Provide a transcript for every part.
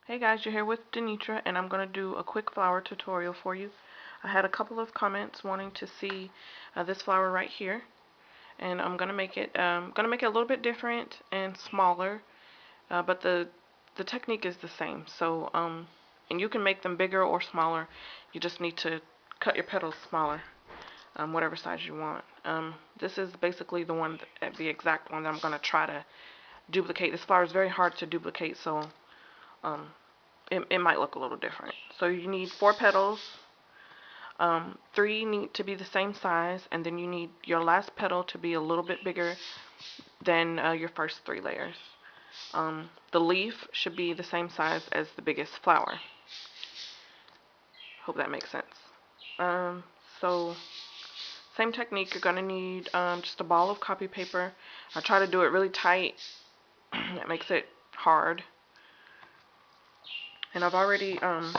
Hey guys, you're here with Denitra, and I'm going to do a quick flower tutorial for you. I had a couple of comments wanting to see this flower right here, and I'm going to make it a little bit different and smaller, but the technique is the same. So and you can make them bigger or smaller. You just need to cut your petals smaller, whatever size you want. This is basically the exact one that I'm going to try to duplicate. This flower is very hard to duplicate, so um, it might look a little different. So you need 4 petals. 3 need to be the same size, and then you need your last petal to be a little bit bigger than your first 3 layers. The leaf should be the same size as the biggest flower. Hope that makes sense. So same technique, you're going to need just a ball of copy paper. I try to do it really tight. That makes it hard. And I've already prepped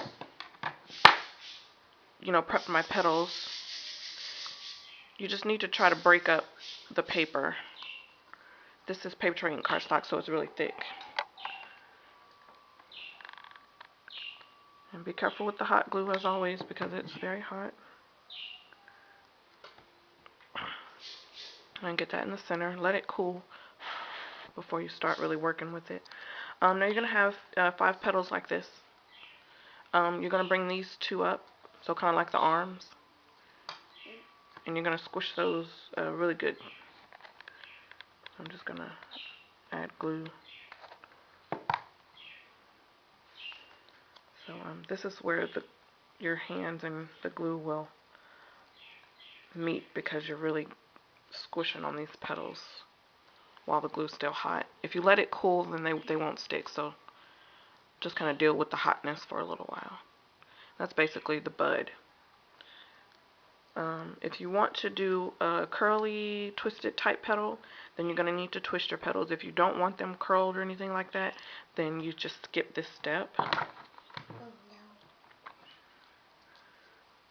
my petals. You just need to try to break up the paper. This is paper tray and cardstock, so it's really thick. And be careful with the hot glue as always, because it's very hot. And get that in the center. Let it cool before you start really working with it. Now you're going to have 5 petals like this. You're going to bring these 2 up, so kind of like the arms. And you're going to squish those really good. I'm just going to add glue. So this is where your hands and the glue will meet, because you're really squishing on these petals while the glue's still hot. If you let it cool, then they won't stick, so just kind of deal with the hotness for a little while. That's basically the bud. If you want to do a curly, twisted type petal, then you're going to need to twist your petals. If you don't want them curled or anything like that, then you just skip this step. Oh,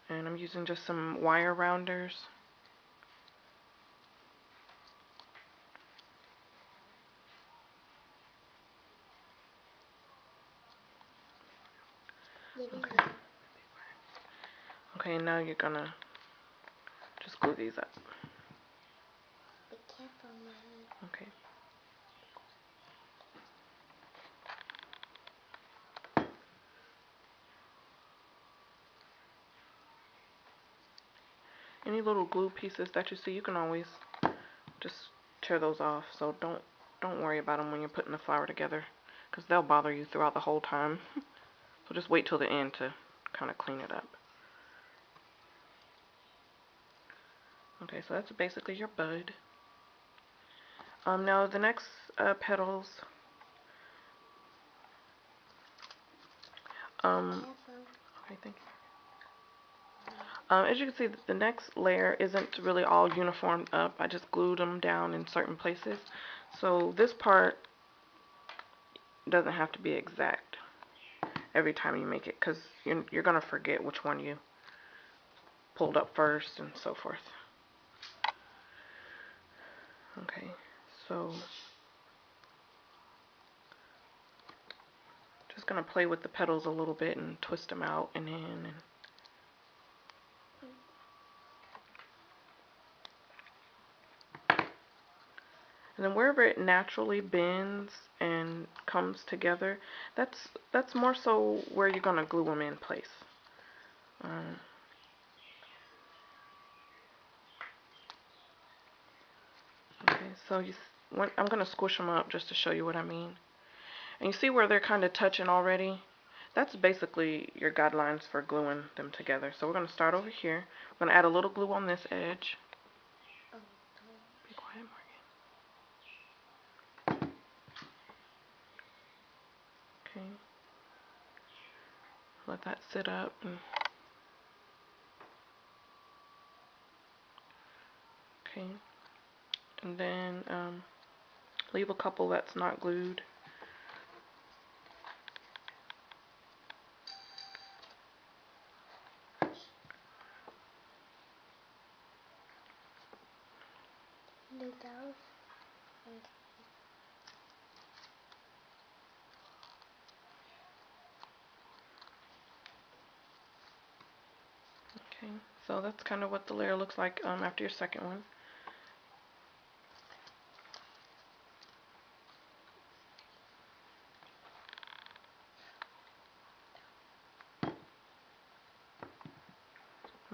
no. And I'm using just some wire rounders. Okay. Okay, now you're going to just glue these up. Be careful, Mommy. Okay. Any little glue pieces that you see, you can always just tear those off. So don't worry about them when you're putting the flower together, because they'll bother you throughout the whole time. So just wait till the end to kind of clean it up. Okay, so that's basically your bud. Now the next petals. Okay, thank you. As you can see, the next layer isn't really all uniformed up. I just glued them down in certain places. So this part doesn't have to be exact every time you make it, because you're going to forget which one you pulled up first and so forth. Okay, so just going to play with the petals a little bit and twist them out and in. And then wherever it naturally bends and comes together, that's more so where you're going to glue them in place. Okay, so I'm going to squish them up just to show you what I mean. And you see where they're kind of touching already? That's basically your guidelines for gluing them together. So we're going to start over here. I'm going to add a little glue on this edge. Be quiet, Morgan. Okay. Let that sit up. Okay. And then leave a couple that's not glued. Okay, so that's kind of what the layer looks like after your second one.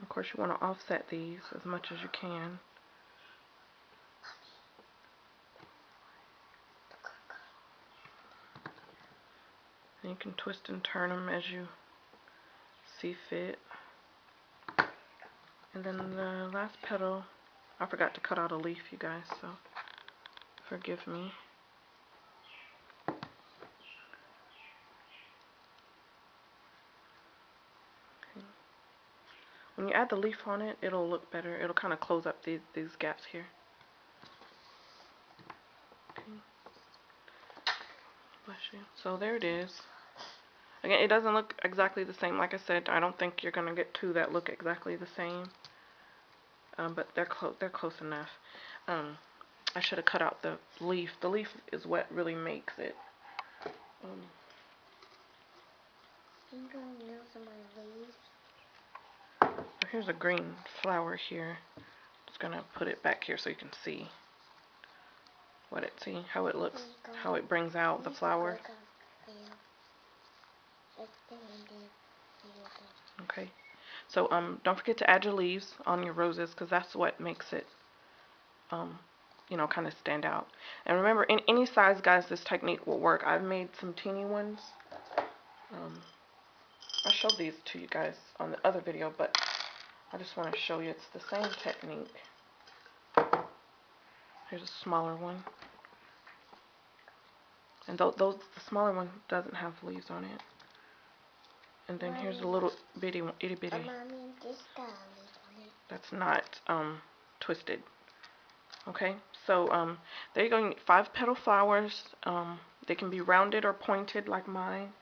Of course, you want to offset these as much as you can. And you can twist and turn them as you see fit. And then the last petal, I forgot to cut out a leaf, you guys, so forgive me. Okay. When you add the leaf on it, it'll look better. It'll kind of close up these gaps here. Okay. Bless you. So there it is. Again, it doesn't look exactly the same. Like I said, I don't think you're gonna get two that look exactly the same. But they're close enough. I should have cut out the leaf. The leaf is what really makes it. Here's a green flower here. Just gonna put it back here so you can see how it looks, how it brings out the flower. Okay. So don't forget to add your leaves on your roses, because that's what makes it you know, kind of stand out. And remember, in any size, guys, this technique will work. I've made some teeny ones. I showed these to you guys on the other video, but I just want to show you it's the same technique. Here's a smaller one. And the smaller one doesn't have leaves on it. And then here's a little bitty one, itty bitty. That's not twisted. Okay, so there you go. You need 5 petal flowers. They can be rounded or pointed like mine.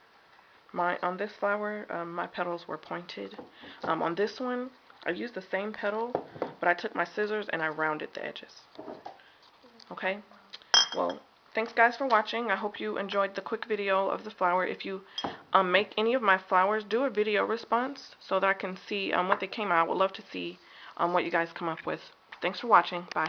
On this flower, my petals were pointed. On this one, I used the same petal, but I took my scissors and I rounded the edges. Okay, well, thanks guys for watching. I hope you enjoyed the quick video of the flower. If you make any of my flowers, do a video response so that I can see what they came out. I would love to see what you guys come up with. Thanks for watching. Bye.